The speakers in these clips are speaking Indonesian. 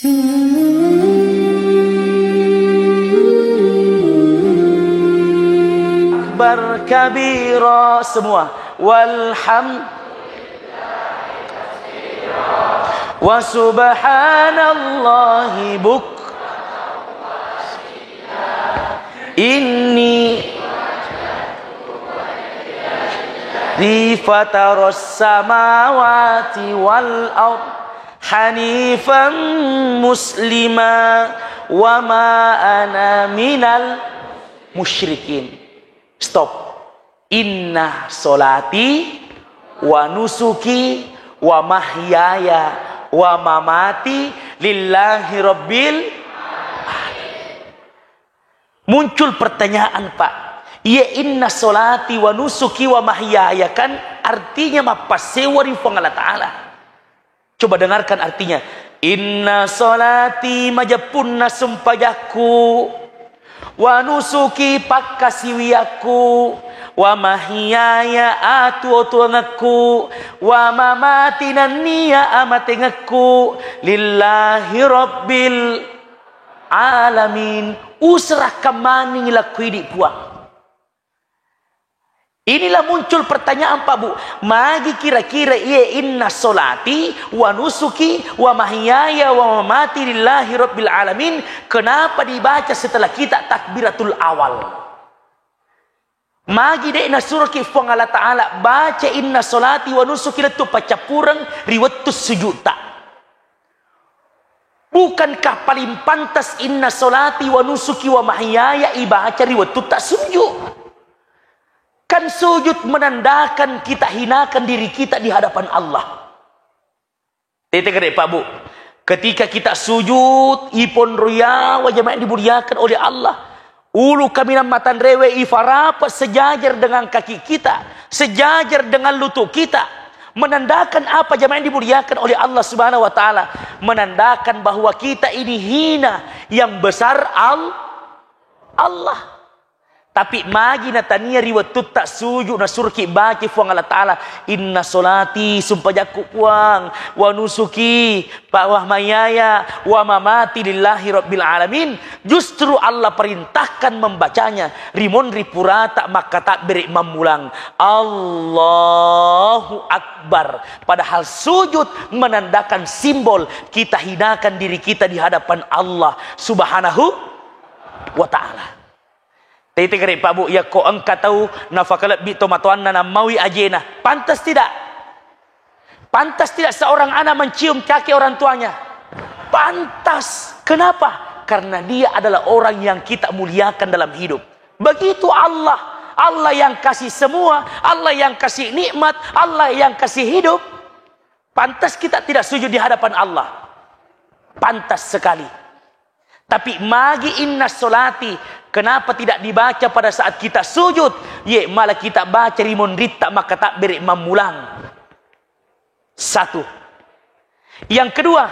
Akbar kabira semua. Wa subhanallahi inni fataros samawati wal ard hanifan muslima wa ma ana minal musyrikin. Stop. Inna solati wa nusuki wa mahyaya wa mamati lillahi rabbil alamin. Muncul pertanyaan, Pak. Ya inna solati wa nusuki wa mahyaya, kan artinya mapasewa ri Allah Ta'ala. Coba dengarkan artinya. Inna solati majapunna sumpajaku wa nusuki pakasiwiyaku wa mahyaya atuotuangaku wa mamati naniya amatengaku lillahi rabbil alamin. Usrah kamaning lakuidi puang. Inilah muncul pertanyaan, Pak Bu. Magi kira-kira iya inna solati wa nusuki wa mahyaya wa mamati lillahi rabbil alamin. Kenapa dibaca setelah kita takbiratul awal? Magi dek na surah kifong Allah Ta'ala baca inna solati wa nusuki letu pacapurang riwatus sujuta. Bukankah paling pantas inna solati wa nusuki wa mahyaya ibaca riwatut tak sujud? Kan sujud menandakan kita hinakan diri kita di hadapan Allah. Dengar Pak Bu. Ketika kita sujud, ipon ruya wajah yang dimuliakan oleh Allah. Ulu kami matan rewe ifarapat sejajar dengan kaki kita, sejajar dengan lutut kita. Menandakan apa jemaah yang dimuliakan oleh Allah Subhanahu wa taala? Menandakan bahwa kita ini hina yang besar Allah. Tapi magi natania riwatut tak sujud na surki baki fuang Allah Ta'ala. Inna solati sumpajaku puang wa nusuki wa mayaya wa mamati lillahi rabbil alamin. Justru Allah perintahkan membacanya rimon ripurata maka tak beri memulang Allahu Akbar. Padahal sujud menandakan simbol kita hinakan diri kita di hadapan Allah Subhanahu wa Ta'ala. Titik Pak Bu, ya kok engkau tahu nafakalat bi tomatoan na mawi ajena. Pantas tidak? Pantas tidak seorang anak mencium kaki orang tuanya? Pantas. Kenapa? Karena dia adalah orang yang kita muliakan dalam hidup. Begitu Allah. Allah yang kasih semua, Allah yang kasih nikmat, Allah yang kasih hidup. Pantas kita tidak sujud di hadapan Allah. Pantas sekali. Tapi magi inna solati, kenapa tidak dibaca pada saat kita sujud? Ye, malah kita baca rimon rita maka tak beri memulang. Satu. Yang kedua,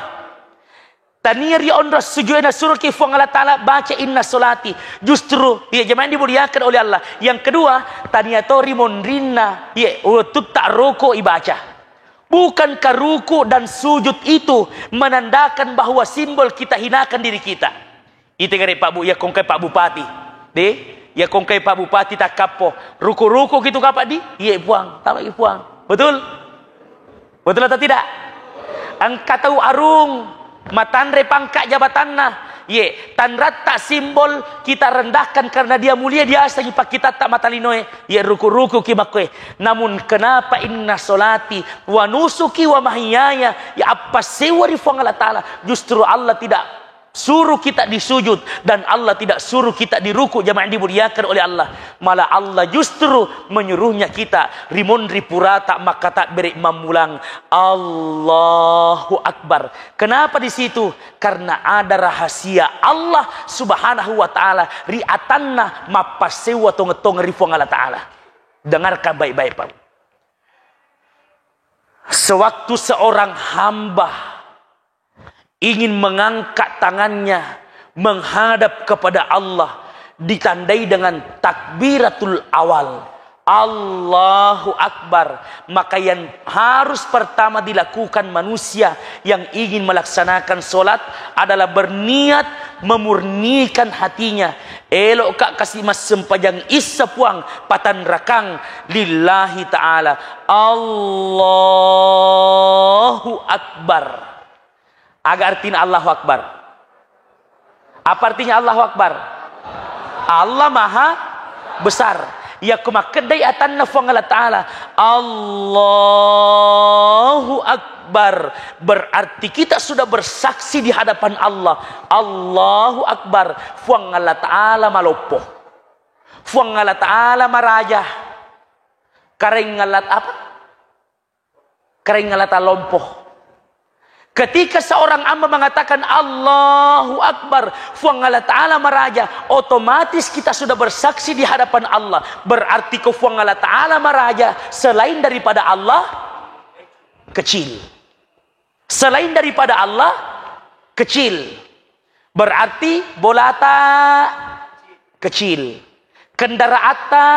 tanir ya ondras sujudna surah kifong Allah Ta'ala baca inna solati. Justru ya jemaah dimuliakan oleh Allah. Yang kedua, taniato rimon rinna ye utut tak roko ibaca. Bukankah ruku dan sujud itu menandakan bahwa simbol kita hinakan diri kita? Itu ngari Pak Bu, ya kongkai Pak Bupati. Ya kongkai Pak Bupati tak kapo. Ruku-ruku gitu kapak di? Iya puang, tak lagi puang. Betul? Betul atau tidak? Engkau tahu arung, matandre pangkat jabatanna. Ye, tanrat tak simbol kita rendahkan karena dia mulia dia asal pak kita tak matalinoe. Ye ruku-ruku kimakwe. Namun kenapa inna solati wa nusuki wa mahyaya ya apa sewari fong Allah Ta'ala? Justru Allah tidak suruh kita disujud dan Allah tidak suruh kita diruku jamaah dimuliakan oleh Allah. Malah Allah justru menyuruhnya kita rimon ripurata maka tak beri memulang Allahu Akbar. Kenapa di situ? Karena ada rahasia Allah Subhanahu wa taala riatanna mapasewa tong-tong rifong Allah Ta'ala. Dengarkan baik-baik Pak. Sewaktu seorang hamba ingin mengangkat tangannya menghadap kepada Allah ditandai dengan takbiratul awal. Allahu Akbar. Maka yang harus pertama dilakukan manusia yang ingin melaksanakan solat adalah berniat memurnikan hatinya. Elok kak kasih mas sempajang isa puang patan rakang lillahi ta'ala. Allahu Akbar. Aga artinya Allahu Akbar. Apa artinya Allahu Akbar? Allah maha besar. Ya kuma kedai atanna fuang Allah Ta'ala. Allahu Akbar. Berarti kita sudah bersaksi di hadapan Allah. Allahu Akbar. Fuang Allah Ta'ala malopo. Fuang Allah Ta'ala maraja. Kareng Allah apa? Kareng Allah Ta'ala lompoh. Ketika seorang hamba mengatakan Allahu Akbar, fuang Allah Ta'ala meraja, otomatis kita sudah bersaksi di hadapan Allah. Berarti fuang Allah Ta'ala meraja selain daripada Allah kecil. Selain daripada Allah kecil. Berarti bolata kecil, kendaraata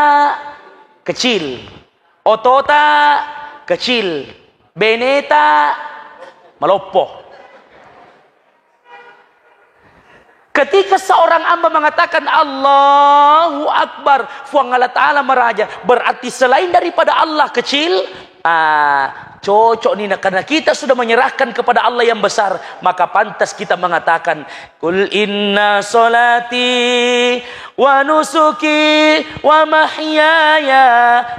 kecil, otota kecil, beneta malopoh. Ketika seorang hamba mengatakan Allahu Akbar, fuang Allah Ta'ala meraja, berarti selain daripada Allah kecil, cocok nih, karena kita sudah menyerahkan kepada Allah yang besar, maka pantas kita mengatakan Qul inna solati wa nusuki wa mahyaya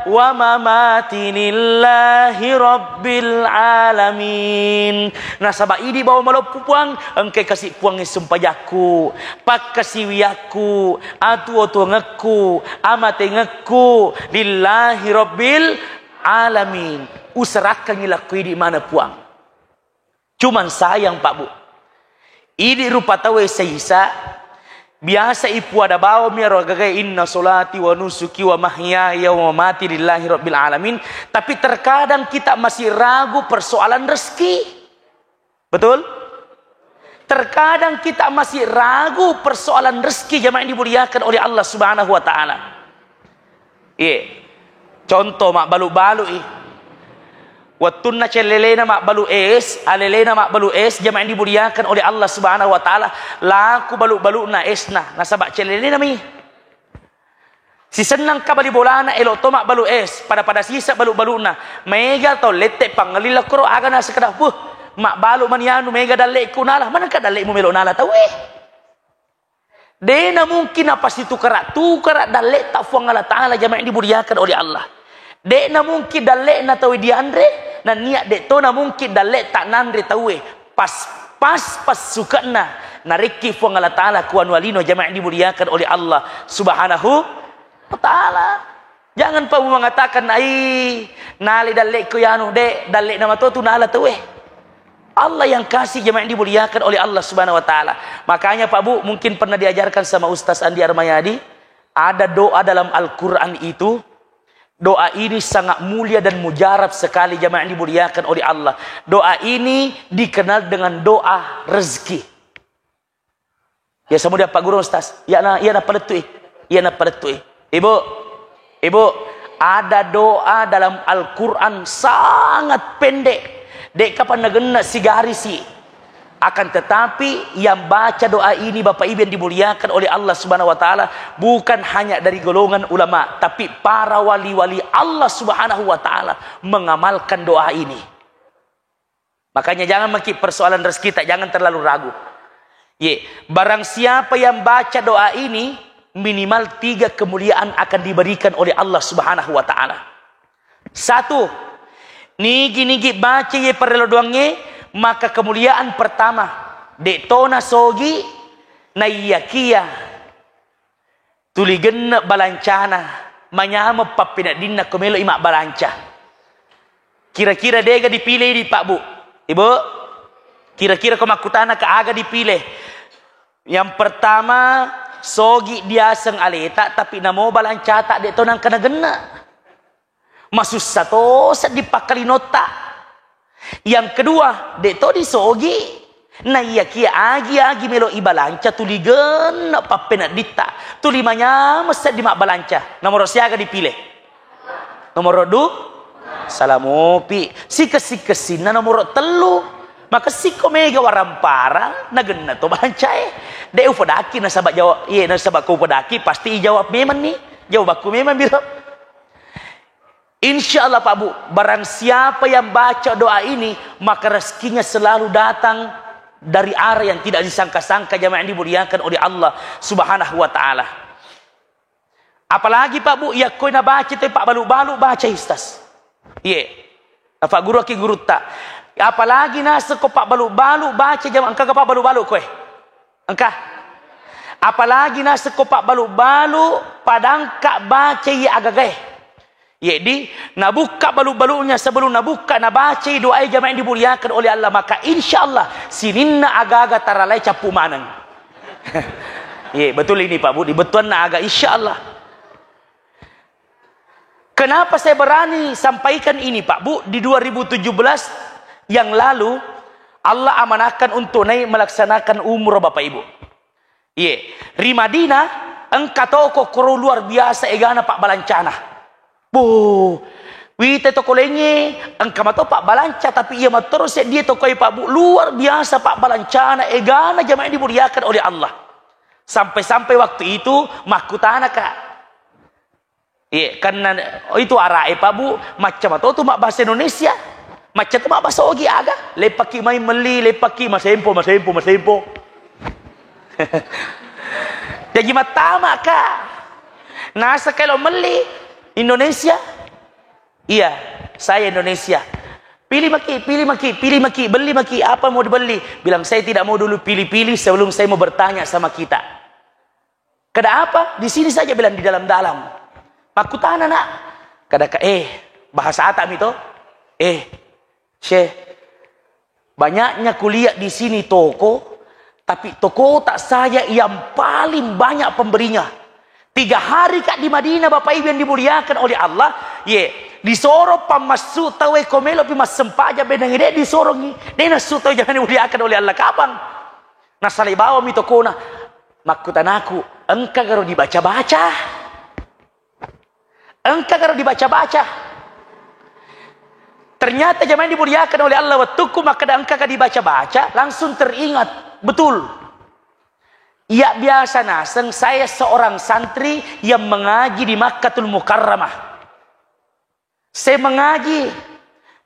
wa mamati lillahi rabbil alamin. Nah sabak ini bawa malopu puang, engkai kasih puang sempajaku, pak kasih wiyaku, atu ngekku, amate ngekku lillahi rabbil alamin. Userakan ngilakui di mana puang. Cuman sayang Pak Bu, ini rupa tawe seisa biasa ipu ada bawa miaro gagai inna solati wa nusuki wa mahyaya wa mamati lillahi rabbil alamin. Tapi terkadang kita masih ragu persoalan rezeki. Betul? Terkadang kita masih ragu persoalan rezeki jemaah yang dimuliakan oleh Allah Subhanahu wa taala. Iya. Contoh mak balu-balu Wattunna celelena mak balu es, alelena mak balu es, jamaah yang dimuliakan oleh Allah Subhanahu wa taala, laku balu-balu na esna, nasabak celelena mi. Si senang ka bali bolana elok to mak balu es, pada sisa balu-balu na. Mega to lete pangalila kro aga na sekedah puh, mak balu manianu mega dalek kunala, mana ka dalek mu melo nala tahu Dena mungkin apa situ kerak dalek tak fuang Allah taala jamaah yang dimuliakan oleh Allah. Dek na mungkin dalek na tahu dia andre, na niat dek to na mungkin dalek tak nandre tahu pas suka na reki fuang Allah taala kuan walino jamaah yang dimuliakan oleh Allah Subhanahu wa taala. Jangan pa mengatakan ai nali dalek ko yanu dek dalek nama to tu nala tahu Allah yang kasih jamaah yang dimuliakan oleh Allah Subhanahu wa taala. Makanya Pak Bu mungkin pernah diajarkan sama Ustaz Andi Armayadi, ada doa dalam Al-Qur'an itu. Doa ini sangat mulia dan mujarab sekali jamaah yang dimuliakan oleh Allah. Doa ini dikenal dengan doa rezeki. Ya semuanya Pak Guru Ustaz. Ya na paletui. Ibu, ada doa dalam Al-Qur'an sangat pendek. Dek kapan nagena sigarisi. Akan tetapi yang baca doa ini Bapak Ibu yang dimuliakan oleh Allah Subhanahu wa taala bukan hanya dari golongan ulama, tapi para wali-wali Allah Subhanahu wa taala mengamalkan doa ini. Makanya jangan maki persoalan rezeki tak jangan terlalu ragu. Barang siapa yang baca doa ini minimal 3 kemuliaan akan diberikan oleh Allah Subhanahu wa taala. 1, nigi baca ye perelo doangnya, maka kemuliaan pertama dek tona sogi na iyakia tuligen balancana manyama papinadinna komelo imak balanca. Kira-kira dega dipilih di Pak Bu Ibu, kira-kira kemakutana ke aga dipilih. Yang pertama sogi dia seng aleta tapi namo balanca tak dek tonang kena gena masus satu set dipakali nota. Yang kedua, dek to disogi na iya kia agi melo ibalanca tuligen papena ditta tulimanya mesti di mak balanca nomor siaga dipilih Nomor 2 salamopi. Sika-sikasina nomor 3. Maka siko mega warampara nagenna to bancai. De ufadaki na sabak jawab, iya na sabak ku padaki pasti jawab memang nih. Jawab aku memang biro. Insya Allah Pak Bu, barang siapa yang baca doa ini, maka rezekinya selalu datang dari arah yang tidak disangka-sangka, jamaah yang dimuliakan oleh Allah Subhanahu wa taala. Apalagi Pak Bu, ya kau na baca tu Pak balu-balu baca istas. Iya. Pak guru aki guru tak. Apalagi nasa ko Pak balu-balu baca jamaah angka Pak balu-balu kowe. Angka. Apalagi nasa ko Pak balu-balu padangka baca ya agagay. Jadi nabuka balu-balunya sebelum nabuka nabaca doa jamaah yang dimuliakan oleh Allah, maka insyaallah sininna aga-aga taralai capu manang. Iya betul ini Pak Bu, dibetuan na aga insyaallah. Kenapa saya berani sampaikan ini Pak Bu? Di 2017 yang lalu Allah amanahkan untuk naik melaksanakan umroh Bapak Ibu. Iya, di Madinah engkau toko kru luar biasa egana Pak Balancana. Bu, wite toko lenye, engkau mato Pak Balanca, tapi ia terus dia toko Pak Bu luar biasa Pak Balancana, egana jamaah dimuliakan oleh Allah. Sampai-sampai waktu itu mahkutana Kak. Iya, karena itu arae Pak Bu, macam atau tu mak bahasa Indonesia, macam tu mak bahasa Ogi aga, lepaki main meli, lepaki masempo. Jadi matama Kak. Nasa kalau meli Indonesia, iya, saya Indonesia. Pilih maki, beli maki, apa mau dibeli? Bilang saya tidak mau dulu pilih-pilih sebelum saya mau bertanya sama kita. Kenapa? Di sini saja bilang di dalam-dalam. Makutana nak. Kadaka bahasa Atam itu. Syekh, banyaknya kuliah di sini toko, tapi toko tak saya yang paling banyak pemberinya. 3 hari Kak di Madinah Bapak Ibu yang dimuliakan oleh Allah, disoro pamasuk tawe komelo pi masempaja benang ide disoro ni dena suto jangan dimuliakan oleh Allah kapan nasali bawa mi tokona makutan aku engka garo dibaca-baca ternyata jamaah dimuliakan oleh Allah waktuku maka engka dibaca-baca langsung teringat betul. Ya biasa naseng saya seorang santri yang mengaji di Makkatul Mukarramah. Saya mengaji.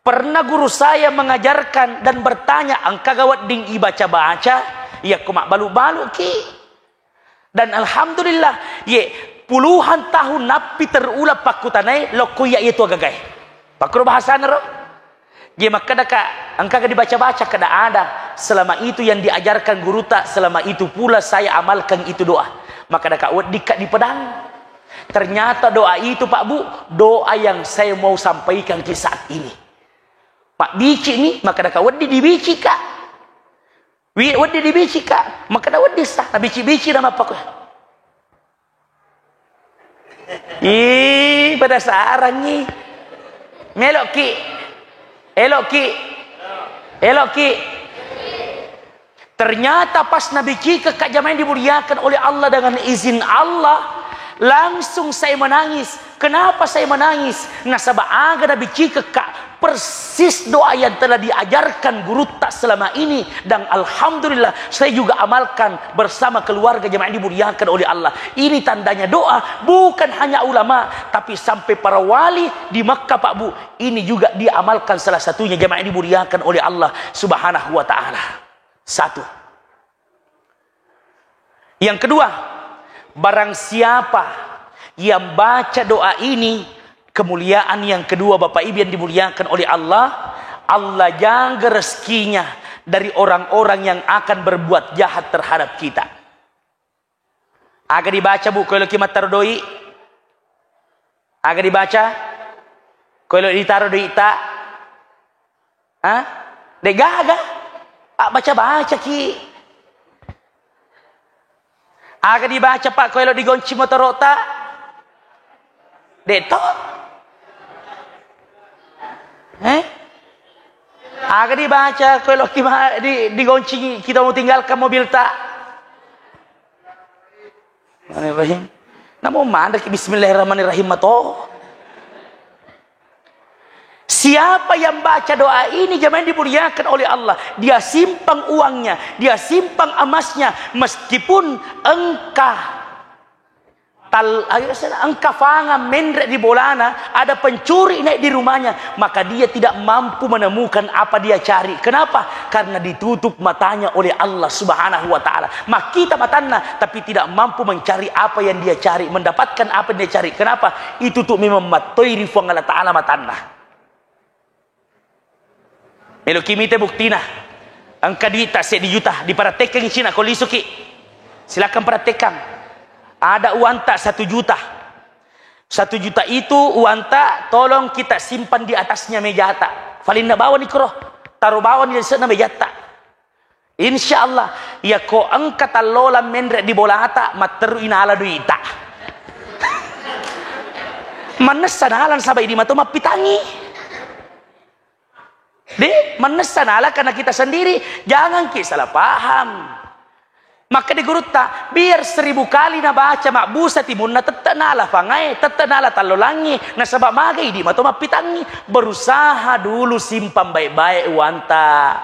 Pernah guru saya mengajarkan dan bertanya, angka gawat ding baca-baca, ya kumak balu-balu ki. Dan alhamdulillah, puluhan tahun napi terulah pakutanai lokuya itu agagay. Pakro bahasa naro. Maka angka dibaca-baca kada ada. Selama itu yang diajarkan guru tak, selama itu pula saya amalkan itu doa. Maka dikat di pedang. Ternyata doa itu Pak Bu, doa yang saya mau sampaikan di saat ini. Pak bici ni, maka wadi dibici Kak. Wadi dibici Kak. Maka wadi sah, bici-bici nama apa kau? Pada sarang ni. Melok ki. Elok ki. Ternyata pas Nabi Cika Kak jamaah dimuliakan oleh Allah dengan izin Allah, langsung saya menangis. Kenapa saya menangis? Nasabah aga Nabi Cika Kak persis doa yang telah diajarkan guru tak selama ini, dan alhamdulillah saya juga amalkan bersama keluarga jamaah dimuliakan oleh Allah. Ini tandanya doa bukan hanya ulama, tapi sampai para wali di Makkah Pak Bu, ini juga diamalkan salah satunya jamaah dimuliakan oleh Allah Subhanahu wa taala. Satu. Yang kedua, barang siapa yang baca doa ini, kemuliaan yang kedua Bapak Ibu yang dimuliakan oleh Allah, Allah jaga rezekinya dari orang-orang yang akan berbuat jahat terhadap kita. Agak dibaca Bu, kalau kimat taruh doi. Agak dibaca. Kalau ditaruh doi tak. Degaga. Baca-baca ki. Agak dibaca Pak, kalau digonci motor tak. Detok. Agak dibaca kalau digonci kita mau tinggalkan mobil tak. Namun mana Bismillahirrahmanirrahim atau Siapa yang baca doa ini jemaah yang dimuliakan oleh Allah, dia simpan uangnya, dia simpan emasnya, meskipun engkau fanga mendrek di bolana, ada pencuri naik di rumahnya, maka dia tidak mampu menemukan apa dia cari. Kenapa? Karena ditutup matanya oleh Allah Subhanahu wa taala. Maka kita matana tapi tidak mampu mencari apa yang dia cari, mendapatkan apa yang dia cari. Kenapa? Itu tuh memang matoi rifang Allah taala matana. Melo kimi te buktina. Angka duit tak di juta dipraktekkan di Cina kalau isuki. Silakan praktekkan. Ada uang tak 1 juta. 1 juta itu uang tak tolong kita simpan di atasnya meja tak. Falin na bawa ni kroh. Taruh bawah di sana meja tak. Insyaallah ya ko angka talola mendre di bola ata materu inala duit tak. Manasanalan sabay di mato mapitangi. Menesanalah karena kita sendiri, jangan kita salah paham. Maka di gurutta biar 1000 kali na baca makbusa timun na tetenala pangai tetenala talolangi na sabab magai di mato mapitangi. Berusaha dulu simpan baik-baik wanta,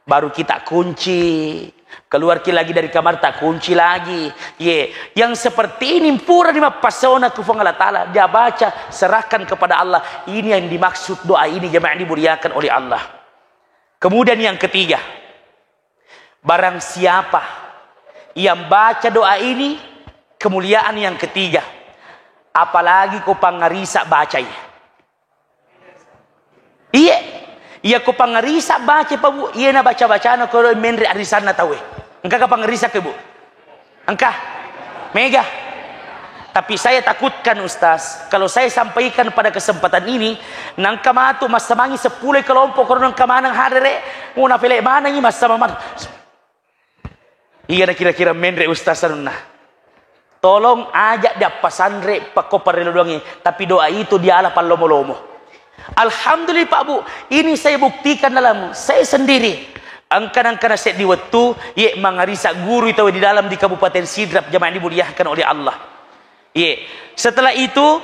baru kita kunci. Keluar lagi dari kamar tak kunci lagi. Yang seperti ini pura di mapasona kufang Allah Ta'ala. Dia baca, serahkan kepada Allah. Ini yang dimaksud doa ini jemaah dimuliakan oleh Allah. Kemudian yang ketiga, barang siapa yang baca doa ini, kemuliaan yang ketiga, apalagi kau pangarisa bacanya. Iya ko pangarisa baca pa bu, iya na baca na ko menri arisan na tawe. Engkau ka pangarisa ke bu? Engkau mega. Tapi saya takutkan Ustaz, kalau saya sampaikan pada kesempatan ini, nang kamatu mas samangi 10 kelompok korang kamanang hadere, una pele mana ni mas samang. Iya na kira-kira menri Ustaz sanuna. Tolong ajak dia pasandre pako parelo doangi, tapi doa itu dia ala palomo-lomo. Alhamdulillah Pak Bu, ini saya buktikan dalam saya sendiri. Angkan-angkan saya di waktu mangarisa guru itu di dalam di Kabupaten Sidrap jemaah dimuliakan oleh Allah. Setelah itu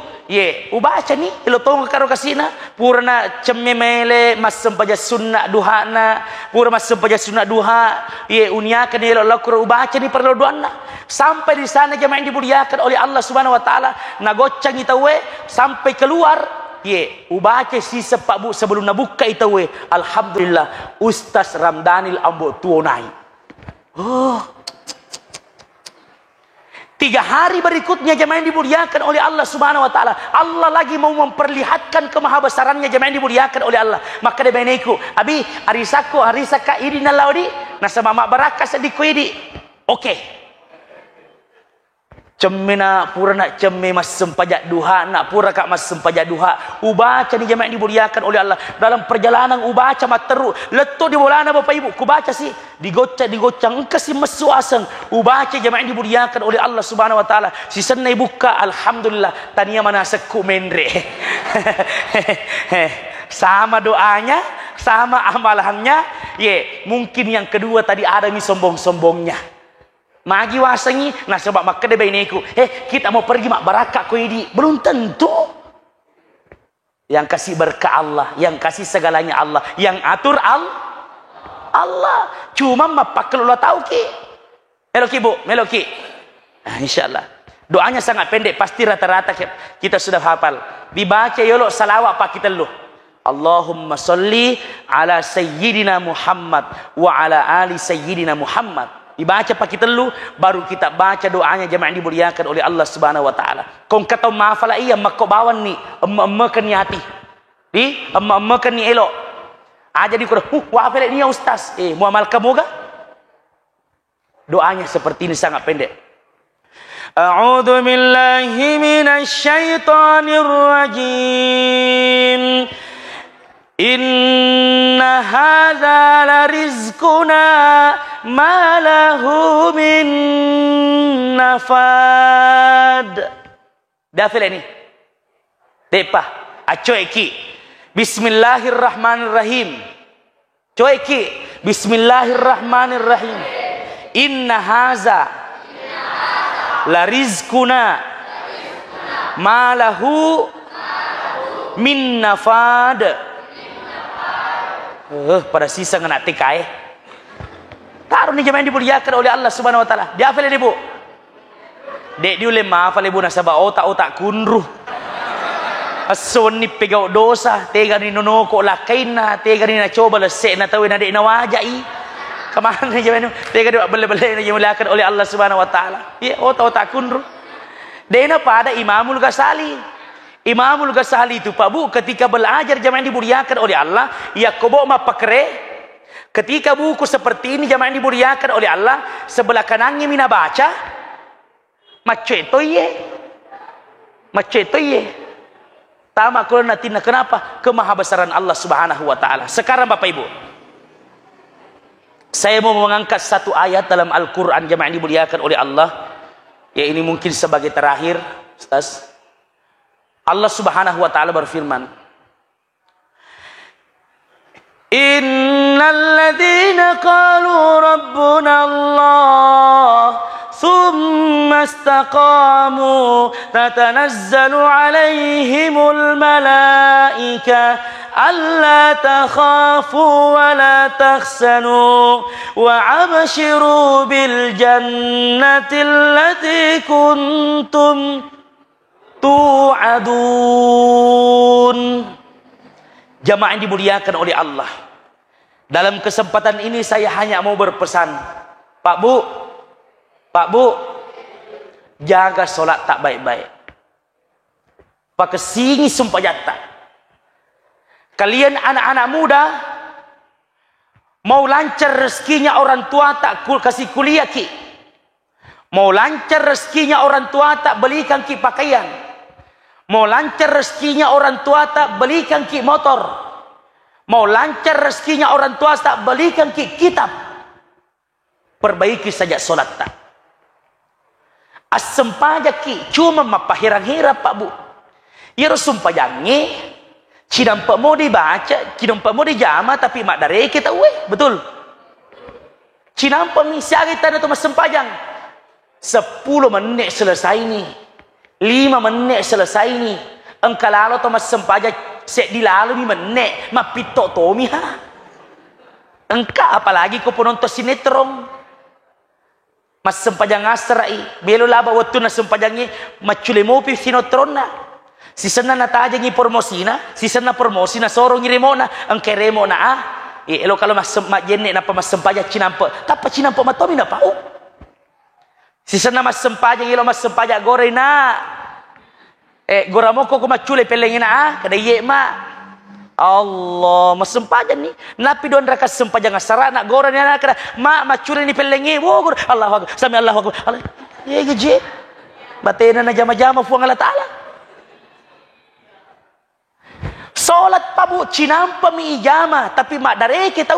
ubaca nih ilo tong karo kasina purna cemmemele mas sempaja sunnah duhana pura mas sempaja sunnah duha uniakan ilo lakur ubaca nih perlu doana sampai di sana jemaah dimuliakan oleh Allah Subhanahu wa taala nagocang itawe sampai keluar. Ubaca sisa Pak Bu sebelum nabuka itu alhamdulillah Ustaz Ramdanil ambo tuonai. 3 hari berikutnya jemaah yang dimuliakan oleh Allah Subhanahu wa taala. Allah lagi mau memperlihatkan kemahabesarannya jemaah yang dimuliakan oleh Allah. Maka dia beneku, abi arisaka ini nalaudi nasa mama baraka sediko ini. Oke. Cemena pura nak cemme mas sempajak duha nak pura kak mas sempajak duha ubaca ni jemaah dimuliakan oleh Allah dalam perjalanan ubaca materu leto di bolana Bapak Ibu ku baca sih digocang engke si mesu aseng ubaca jemaah dimuliakan oleh Allah Subhanahu wa taala si senai buka alhamdulillah tania mana seku mendre. Sama doanya sama amalannya mungkin yang kedua tadi ada mi sombong-sombongnya. Magi wasangi, nah sebab maka dia bainiku, kita mau pergi mak barakah ko ini, belum tentu. Yang kasih berkah Allah, yang kasih segalanya Allah, yang atur Allah. Cuma mapak kelola tahu ki. Meloki bu, meloki. Insyaallah. Doanya sangat pendek, pasti rata-rata kita sudah hafal. Dibaca yolo salawat pak kita lu. Allahumma sholli ala sayyidina Muhammad wa ala ali sayyidina Muhammad. Dibaca pakai telu baru kita baca doanya jemaah dimuliakan oleh Allah Subhanahu wa taala. Kong kata maafala iya makko bawan ni emma-emmakan ni hati. Emma-emmakan ni elok. Jadi kurang wafel ni ya Ustaz. Muamal kamu ga? Doanya seperti ini sangat pendek. A'udzu billahi minasy syaithanir rajim. Inna hadza la rizquna ma lahu min nafad. Dafil ini. Depa, acoiki. Bismillahirrahmanirrahim. Coiki. Bismillahirrahmanirrahim. Inna hadza la rizquna ma lahu min nafad. pada sisa ngena TKI. Taruh ni jemaah yang dimuliakan oleh Allah Subhanahu wa taala. Dia hafal ni, Bu. Dek dia ulema hafal ibu nasabah otak-otak kunruh. Ason ni pegau dosa, tega ni nono ko lakaina, tega ni na coba lesek na tahu na dek na wajai. Kemana jemaah ni? Tega dia bele-bele ni dimuliakan oleh Allah Subhanahu wa taala. Ya, otak-otak kunruh. Dena pada Imamul Ghazali. Imamul Ghazali itu Pak Bu ketika belajar jemaah yang dimuliakan oleh Allah, ia kobok ma pakre. Ketika buku seperti ini jemaah yang dimuliakan oleh Allah, sebelah kanannya mina baca, maceto ye. Tamak kalau nanti kenapa? Kemahabesaran Allah Subhanahu wa taala. Sekarang Bapak Ibu, saya mau mengangkat satu ayat dalam Al-Qur'an jemaah yang dimuliakan oleh Allah. Ya ini mungkin sebagai terakhir, Ustaz. Allah Subhanahu wa taala berfirman, Innal ladzina qalu rabbuna Allah thumma istaqamu tatanazzalu alaihimul malaika alla takhafu wa la tahzanu wa abshiru bil jannati allati kuntum tu'adun. Jamaah yang dimuliakan oleh Allah, dalam kesempatan ini saya hanya mau berpesan, Pak Bu, jaga solat tak baik-baik. Pakai singi sumpah jatah. Kalian anak-anak muda mau lancar rezekinya orang tua tak kasih kuliah ki. Mau lancar rezekinya orang tua tak belikan ki pakaian. Mau lancar rezekinya orang tua tak belikan ki motor. Mau lancar rezekinya orang tua tak belikan ki kitab. Perbaiki saja solat tak. Asem paja ki cuma mapahirang-hirap Pak Bu. Ya sumpah jangi. Cidampak mau dibaca, cidampak mau dijama tapi mak dari kita betul. Cidampak misi kita itu mas sempajang. 10 menit selesai nih. 5 menit selesai nih. Engkau lalu tu mas sempaja sek dilalu 5 menit. Ma pitok tomi ha. Engkau apalagi kau penonton sinetron. Mas sempajang asrai. Belo laba waktu na sempajangi macule mopi sinetron na. Si sana na tajangi promosina, si sana promosina sorong ngirimona, engkau remo na ah. Elo kalau mas jenne na pa mas sempaja cinampa. Tapa cinampa matomi na pa oh. Si sana mas sempaja ngilo mas sempaja gore na. Gora mo ko macule pelengin na kada ye ma. Allah mas sempaja ni. Napi don raka sempaja ngasara nak gora ni na kada ma macule ni pelengi. Wo gor Allahu akbar. Sami Allahu akbar. Allah. Ye geje. Batena na jama-jama fu Allah taala. Solat Pak Bu cinampa mi ijama tapi mak dari kita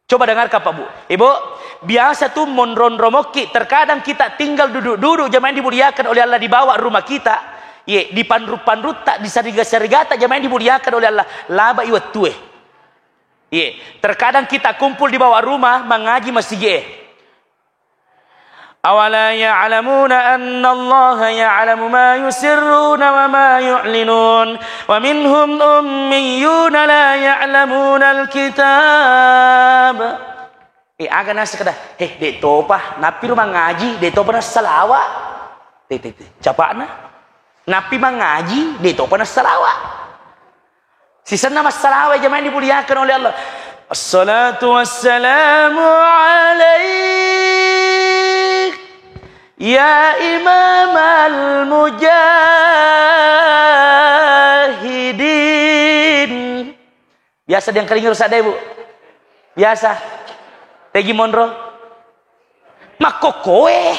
Coba dengarkan Pak Bu. Ibu, biasa tuh monron romoki, terkadang kita tinggal duduk-duduk jamaah yang dimuliakan oleh Allah dibawa rumah kita. Ye, di panrut-panrut tak di sarigata jamaah yang dimuliakan oleh Allah. Laba iwat tueh. Ye, terkadang kita kumpul di bawah rumah mengaji masjid ye. Awala ya'lamuna anna Allah ya'lamu ma yusirruna wa ma yu'linun wa minhum ummiyuna la ya'lamuna al-kitab. Aga nasa kada dek topa napi rumah ngaji dek topa na salawa capakna napi mengaji dek topa na salawa sisa nama salawa jamaah dimuliakan oleh Allah. Assalatu wassalamu alaik ya imam al-mujahidin. Biasa yang kering rusak deh Bu. Biasa. Tegi monro. Makokoe.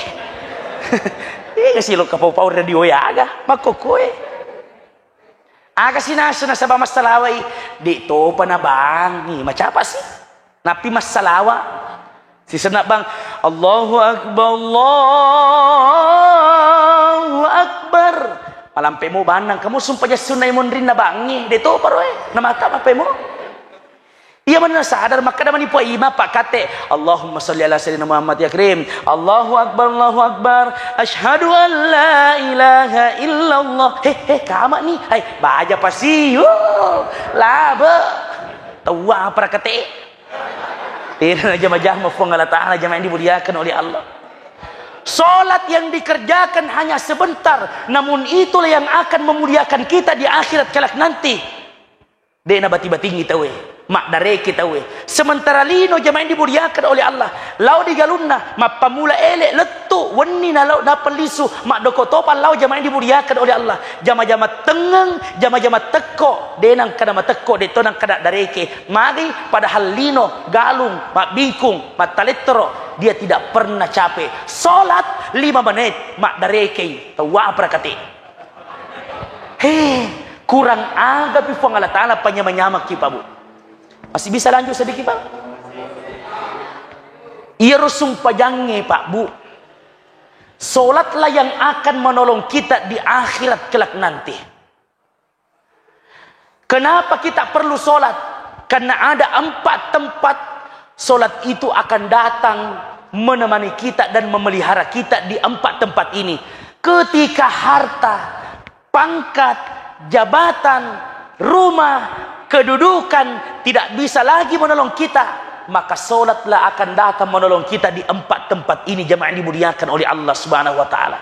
Kasih lo kapau-pau radio ya aga. Makokoe. Aga sinasa na sabah masalaway. Dito pa na bang. Ni macam apa sih? Napi masalawa. Sisa na bang. Allahu Akbar. Allahu Akbar. Malampe mo banang. Kamu sumpah sunay mo rin na bangi. Dito pa ro Nama mape mo. Ia mana sadar maka dah manipu ima pak kate Allahumma salli ala sayyidina Muhammad ya karim. Allahu akbar Allahu akbar asyhadu an la ilaha illallah. Kama ni hai baja pasi laba Tawa prakate. Tidak jamaah Allah Ta'ala jamaah yang dimuliakan oleh Allah. Salat yang dikerjakan hanya sebentar, namun itulah yang akan memuliakan kita di akhirat kelak nanti. Dena bati-batingi tawe, mak dare kita we. Sementara lino jamaah yang dimuliakan oleh Allah, lau digalunna mak pamula elek letu wenni na lau dapat lisu mak doko topan lau jamaah yang dimuliakan oleh Allah. Jama-jama tengeng, jama-jama teko, denang kada mateko detonang kada dareke. Mari padahal lino galung mak bingkung mak taletro, dia tidak pernah capek. Salat 5 menit mak dareke tawa prakati. Kurang agak bifang Allah Ta'ala penyama-nyama kita bu. Masih bisa lanjut sedikit pak? Ia rusung pajangnya pak bu. Solatlah yang akan menolong kita di akhirat kelak nanti. Kenapa kita perlu solat? Karena ada 4 tempat solat itu akan datang menemani kita dan memelihara kita di 4 tempat ini. Ketika harta, pangkat, jabatan, rumah, kedudukan tidak bisa lagi menolong kita, maka solatlah akan datang menolong kita di 4 tempat ini jemaah yang dimuliakan oleh Allah Subhanahu wa taala.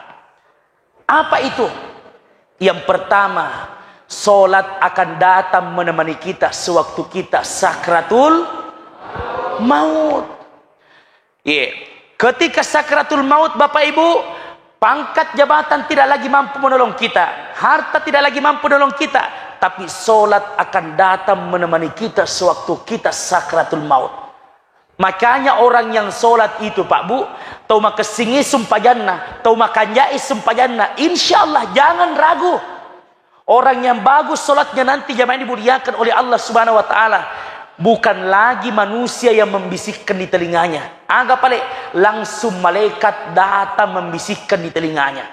Apa itu? Yang pertama, solat akan datang menemani kita sewaktu kita sakratul maut. Ketika sakratul maut Bapak Ibu, pangkat jabatan tidak lagi mampu menolong kita, harta tidak lagi mampu menolong kita, tapi solat akan datang menemani kita sewaktu kita sakratul maut. Makanya orang yang solat itu Pak Bu, tau maka singi sumpajanna, tau maka nyai sumpajanna, insyaallah jangan ragu. Orang yang bagus solatnya nanti jamaah dimuliakan oleh Allah Subhanahu wa taala, bukan lagi manusia yang membisikkan di telinganya. Anggap balik, langsung malaikat datang membisikkan di telinganya.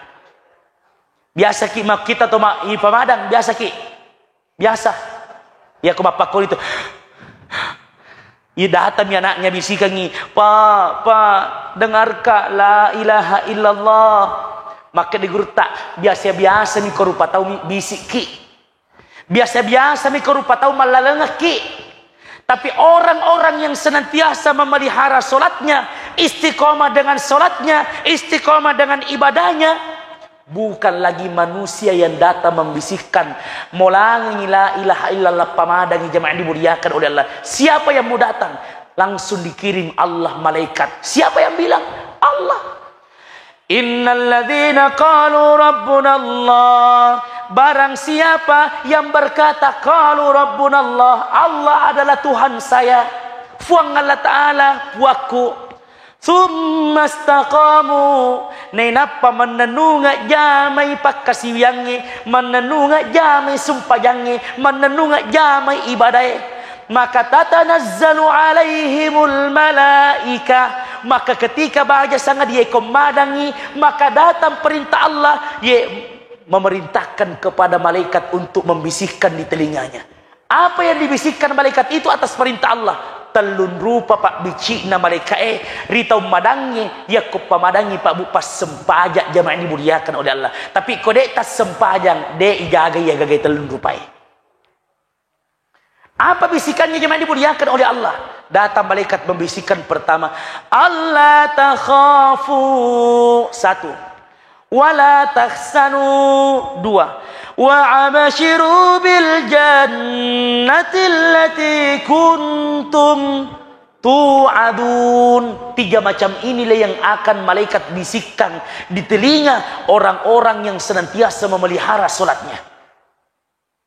Biasa ki kita tuh i pamadang biasa ki. Biasa. Ya ku pakol itu. I datang ya anaknya bisikan ni, "Pak, dengarkah la ilaha illallah." Maka digurta, biasa-biasa mi korupa tahu bisik ki. Biasa-biasa mi korupa tahu malalengah ki. Tapi orang-orang yang senantiasa memelihara solatnya, istiqomah dengan solatnya, istiqomah dengan ibadahnya, bukan lagi manusia yang datang membisikkan, molangi la ilaha illallah pamadangi jemaah dimuliakan oleh Allah. Siapa yang mau datang? Langsung dikirim Allah malaikat. Siapa yang bilang? Allah. Innal ladzina qalu rabbuna Allah. Barang siapa yang berkata qalu rabbuna Allah, Allah adalah Tuhan saya, fuang Allah Ta'ala puaku, thumma istaqamu, nenapa menenunga jamai pakkasiwiangi, menenunga jamai sumpajangi, menenunga jamai ibadai, maka tatanazzalu alaihimul malaika, maka ketika bahagia sangat dia komadangi, maka datang perintah Allah, ye memerintahkan kepada malaikat untuk membisikkan di telinganya. Apa yang dibisikkan malaikat itu atas perintah Allah? Telun rupa pak bici na malaikat ritau madangnya ya ko pamadangi pak bu pas sempajak jamaah ini dimuliakan oleh Allah. Tapi kode tas sempajang de ijaga ya gagai telun rupai. Apa bisikannya jemaah dimuliakan oleh Allah? Datang malaikat membisikkan pertama, Allah takhafu, 1. Wala tahsanu, 2. Wa abashiru bil jannati allati kuntum tu'adun. 3 macam inilah yang akan malaikat bisikkan di telinga orang-orang yang senantiasa memelihara solatnya.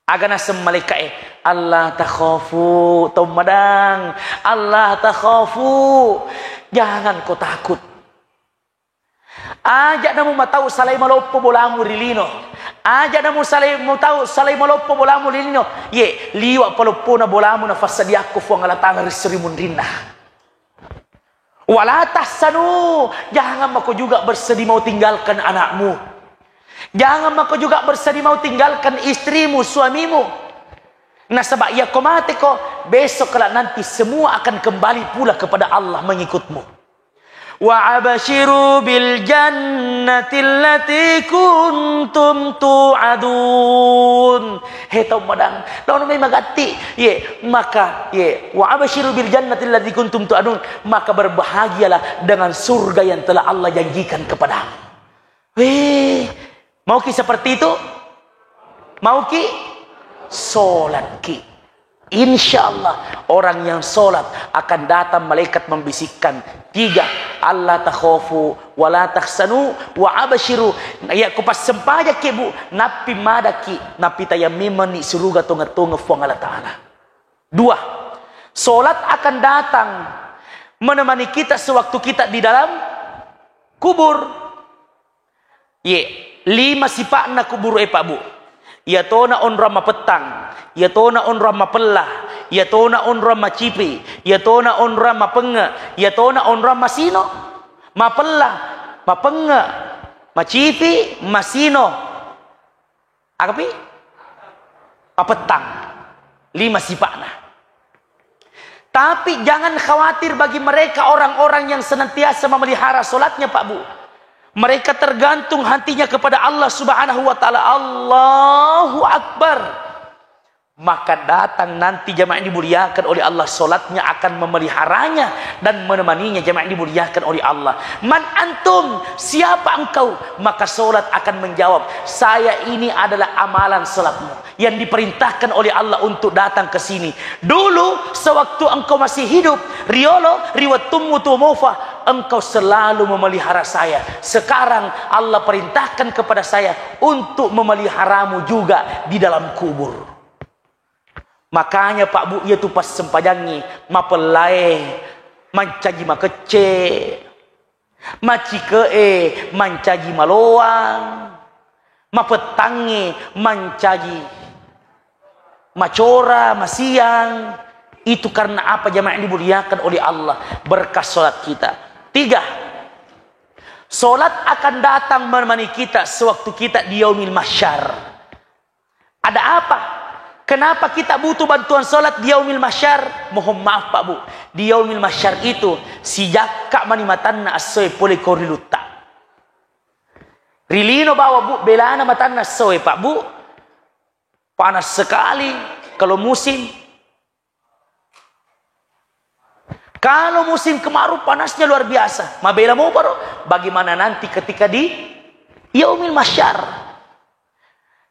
Agana sem malaikat Allah takhafu, tomadang, Allah takhafu, jangan kau takut. Ajak namu matau salai malopo bolamu rilino. Ajak namu salai matau salai malopo bolamu rilino. Ye liwa palopo na bolamu na fasadiako fuang alatanga risrimun rinna. Wala tahsanu, jangan mako juga bersedih mau tinggalkan anakmu. Jangan mako juga bersedih mau tinggalkan istrimu, suamimu. Nah sebab ya komate ko besok kelak nanti semua akan kembali pula kepada Allah mengikutmu. Wa abashiru bil jannati allati kuntum tu'adun. Hetau madang. Lawan may magati. Maka wa abashiru bil jannati allati kuntum tu'adun. Maka berbahagialah dengan surga yang telah Allah janjikan kepadamu. Mau ki seperti itu? Mau ki? Solat ki. Insya Allah orang yang solat akan datang malaikat membisikkan 3, Allah takhafu wa la tahsanu wa abashiru. Ya kupas sempaja ke bu napi madaki napi tayammiman ni suruga tunga-tunga fuang Allah Ta'ala. 2, solat akan datang menemani kita sewaktu kita di dalam kubur. 5 sifat na kubur Pak Bu. Ya tona on rama petang, ya tona on rama pelah, ya tona on rama cipi, ya tona on rama penga, ya tona on rama sino, ma pelah, ma penga, ma cipi, ma sino. Apa pi? Ma petang. 5 sifatnya. Tapi jangan khawatir bagi mereka orang-orang yang senantiasa memelihara solatnya Pak Bu. Mereka tergantung hatinya kepada Allah Subhanahu wa Ta'ala. Allahu Akbar. Maka datang nanti jamaah yang dimuliakan oleh Allah, solatnya akan memeliharanya dan menemaninya. Jamaah yang dimuliakan oleh Allah. Man antum, siapa engkau? Maka solat akan menjawab, saya ini adalah amalan solatmu yang diperintahkan oleh Allah untuk datang ke sini. Dulu sewaktu engkau masih hidup, riwatummu tumufa, engkau selalu memelihara saya. Sekarang Allah perintahkan kepada saya untuk memeliharamu juga di dalam kubur. Makanya Pak Bu itu pas sempajangi mapelai mancaji makece macike mancaji maloang mapetangi mancaji macora masiang. Itu karena apa jamaah yang dimuliakan oleh Allah? Berkah solat kita. 3, solat akan datang menemani kita sewaktu kita di yaumil mahsyar. Ada apa? Kenapa kita butuh bantuan solat di yaumil mahsyar? Mohon maaf Pak Bu, di yaumil mahsyar itu si jakka manimatanna asoy pole koriluta. Rilino bawa Bu, belana matanna asoy Pak Bu. Panas sekali kalau musim. Kalau musim kemarau panasnya luar biasa. Mabela mau baru. Bagaimana nanti ketika di yaumil mahsyar?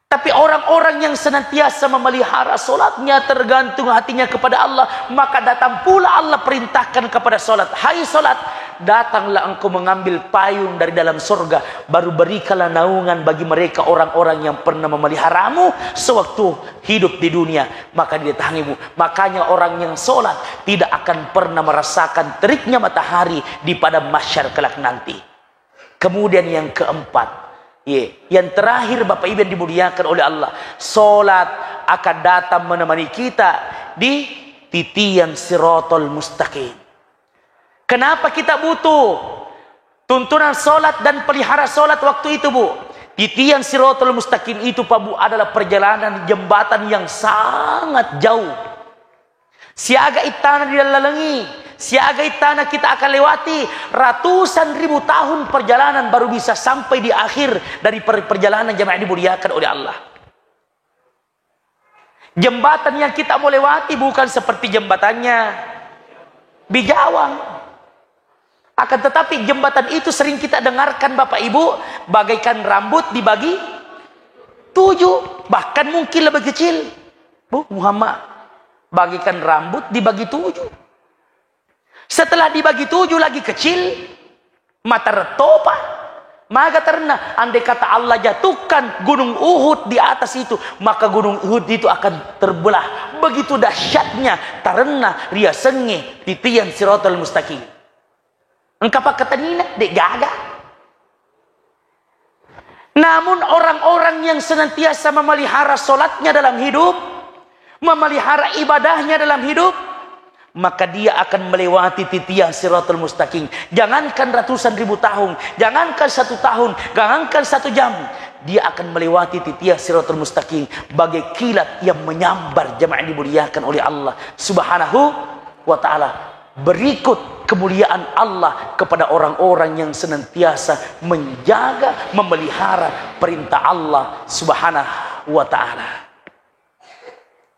Tapi orang-orang yang senantiasa memelihara solatnya, tergantung hatinya kepada Allah, maka datang pula Allah perintahkan kepada solat. Hai solat, datanglah engkau mengambil payung dari dalam surga, baru berikanlah naungan bagi mereka orang-orang yang pernah memeliharamu sewaktu hidup di dunia, maka didatangimu. Makanya orang yang solat tidak akan pernah merasakan teriknya matahari di padang mahsyar kelak nanti. Kemudian yang keempat, yang terakhir Bapak Ibu yang dimuliakan oleh Allah, solat akan datang menemani kita di titian siratal mustaqim. Kenapa kita butuh tuntunan solat dan pelihara solat waktu itu Bu? Titian siratal mustaqim itu Pak Bu adalah perjalanan jembatan yang sangat jauh. Siaga itana di lalangi, siaga itana kita akan lewati ratusan ribu tahun perjalanan baru bisa sampai di akhir dari perjalanan jemaah dimuliakan oleh Allah. Jembatan yang kita mau lewati bukan seperti jembatannya Bijawang. Akan tetapi jembatan itu sering kita dengarkan Bapak Ibu bagaikan rambut dibagi 7, bahkan mungkin lebih kecil. Bu Muhammad, bagikan rambut dibagi 7. Setelah dibagi 7 lagi kecil, mata retopa, maka terna andai kata Allah jatuhkan gunung Uhud di atas itu, maka gunung Uhud itu akan terbelah. Begitu dahsyatnya tarena ria senge titian siratal mustaqim. Engkau kata nina dek gaga. Namun orang-orang yang senantiasa memelihara solatnya dalam hidup, memelihara ibadahnya dalam hidup, maka dia akan melewati titian siratal mustaqim. Jangankan ratusan ribu tahun, jangankan 1 tahun, jangankan 1 jam, dia akan melewati titian siratal mustaqim bagai kilat yang menyambar jemaah yang dimuliakan oleh Allah Subhanahu wa Ta'ala. Berikut kemuliaan Allah kepada orang-orang yang senantiasa menjaga, memelihara perintah Allah Subhanahu wa ta'ala.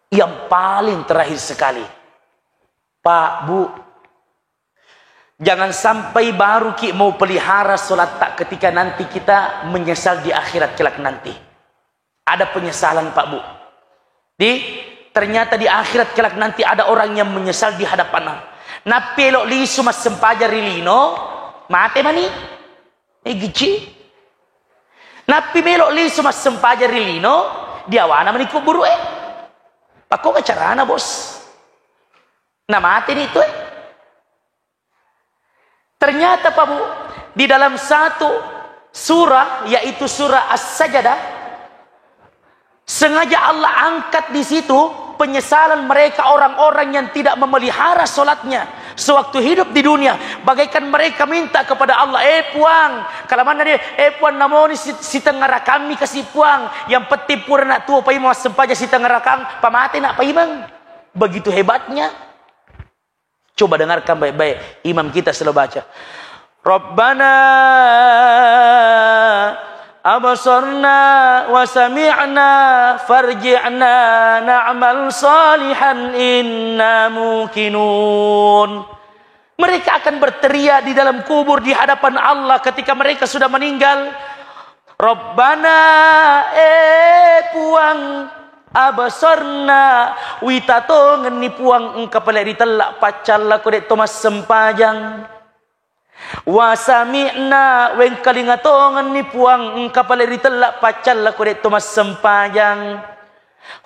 Yang paling terakhir sekali, Pak, Bu, jangan sampai baru mau pelihara solat tak ketika nanti kita menyesal di akhirat kelak nanti. Ada penyesalan, Pak, Bu. Ternyata di akhirat kelak nanti ada orang yang menyesal di hadapan Allah. Na pelok lisu mas sempaja rilino, mate mani, gici. Napi melok lisu mas sempaja rilino, diawana mani kuburu Pako ngacarana, bos. Na mate ni itu Ternyata, Pak, Bu, di dalam satu surah, yaitu surah As-Sajdah, sengaja Allah angkat di situ penyesalan mereka orang-orang yang tidak memelihara solatnya sewaktu hidup di dunia. Bagaikan mereka minta kepada Allah, puang, kalau mana dia, puang namoni si tengara kami kasih puang, yang peti pura nak tua pai mas sempaja si tengara kang, pamate nak paimang. Begitu hebatnya. Coba dengarkan baik-baik. Imam kita selalu baca, Rabbana abasarna wa sami'na farji'na na'mal salihan inna muqinun. Mereka akan berteriak di dalam kubur di hadapan Allah ketika mereka sudah meninggal. Rabbana puang abasarna witato ngeni puang engkapala ditelak pacal aku dek Thomas sempajang wasami'na wen kalingatongan ni puang engkapala ditelak pacal aku dek Thomas sempajang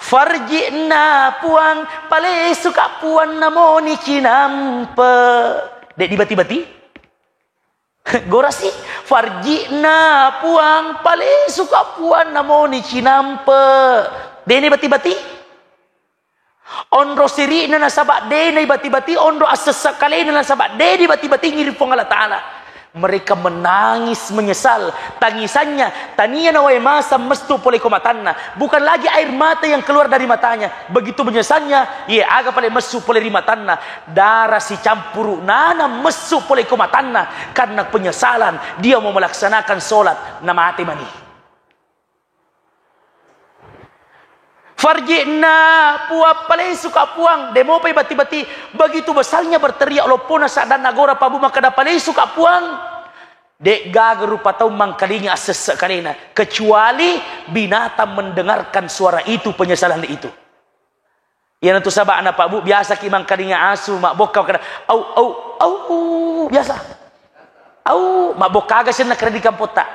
farji'na puang pale suka puan namoni kinampe dek dibati-bati gorasi farji'na puang pale suka puan namoni kinampe dene bati-bati onro siri na nasabak dene bati-bati onro asesak kali na nasabak dene bati-bati ngiripong Allah Ta'ala. Mereka menangis menyesal. Tangisannya tania nawai masa mestu pole komatanna, bukan lagi air mata yang keluar dari matanya. Begitu menyesalnya ye aga pale mesu pole rimatanna, darah si campuru nana mesu pole komatanna karena penyesalan dia mau melaksanakan solat nama hati mani. Farji'na puap palai suka puang demo pai bati-bati begitu besarnya berteriak lopona saat dan nagora pabu maka dapalai suka puang dek gaga rupa tau mangkalinya ases kalina kecuali binatang mendengarkan suara itu penyesalan itu. Yang itu sabak anak Pak Bu biasa ki mangkalinya asu mak boka kada au biasa au mak boka ga sena kredi kampota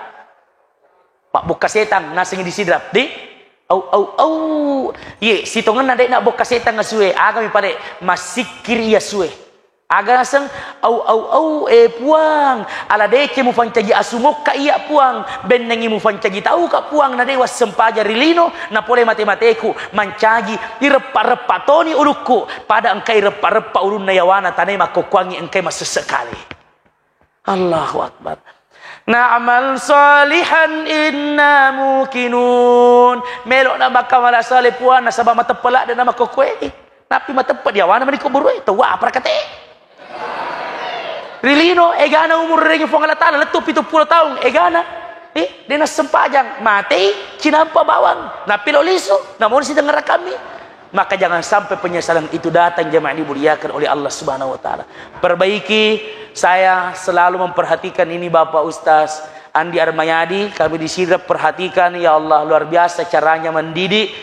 mak boka setan nasengi disidrap di au ye sitongan nadai nak boka setan ngasue aga mi pade masikir ya sue aga nasang au puang ala deke mu fancagi asumok ka iya puang benengi mu fancagi tahu ka puang nadai was sempaja rilino na pole matemateku mancagi di repa-repa toni ulukku pada engkai repa-repa ulun nayawana tanai makokwangi engkai masesekali. Allahu Akbar. Na'mal salihan inna muqinun. Melok nak bakal malah salih puan nasabah mata pelak dan nama kokwe. Tapi mata pel dia wana mani kubur itu wa apa kata Rilino egana umur rengi fong Allah Taala letup 70 tahun egana. Dia nas sempajang mati cinampa bawang. Napi lo lisu namun si dengar kami. Maka jangan sampai penyesalan itu datang jemaah dimuliakan oleh Allah Subhanahu wa taala. Perbaiki, saya selalu memperhatikan ini Bapak Ustaz Andi Armayadi, kami di Sidrap perhatikan ya Allah luar biasa caranya mendidik,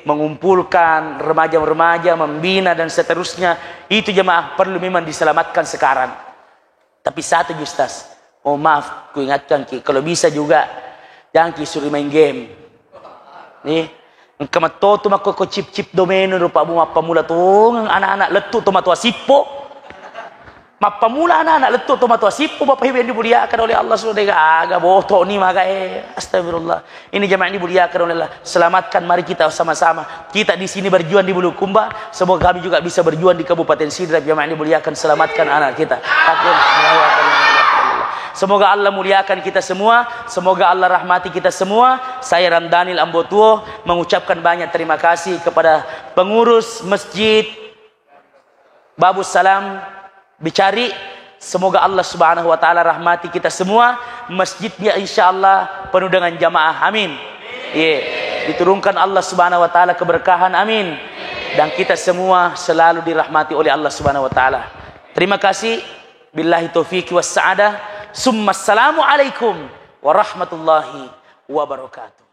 mengumpulkan remaja-remaja, membina dan seterusnya. Itu jemaah perlu memang diselamatkan sekarang. Tapi satu Ustaz, oh maaf, ku ingatkan Ki, kalau bisa juga jangan Ki suruh main game. Nih kamato tu mako chip domeno rupa bu mapamula tu anak-anak letu tu matua sipo mapamula anak-anak letu tu matua sipo bapak ibu yang dimuliakan oleh Allah Subhanahu aga boto ni maka astagfirullah. Ini jemaah dimuliakan oleh Allah. Selamatkan, mari kita sama-sama. Kita di sini berjuang di Bulukumba, semoga kami juga bisa berjuang di Kabupaten Sidrap. Jemaah dimuliakan, selamatkan anak kita. Semoga Allah muliakan kita semua, semoga Allah rahmati kita semua. Saya Ramdanil Ambotuo mengucapkan banyak terima kasih kepada pengurus Masjid Babus Salam Dicari, semoga Allah Subhanahu wa taala rahmati kita semua. Masjidnya insyaallah penuh dengan jamaah. Amin. Diturunkan Allah Subhanahu wa taala keberkahan. Amin. Dan kita semua selalu dirahmati oleh Allah Subhanahu wa taala. Terima kasih. Billahi taufiq was sa'adah. Summa assalamu alaikum warahmatullahi wabarakatuh.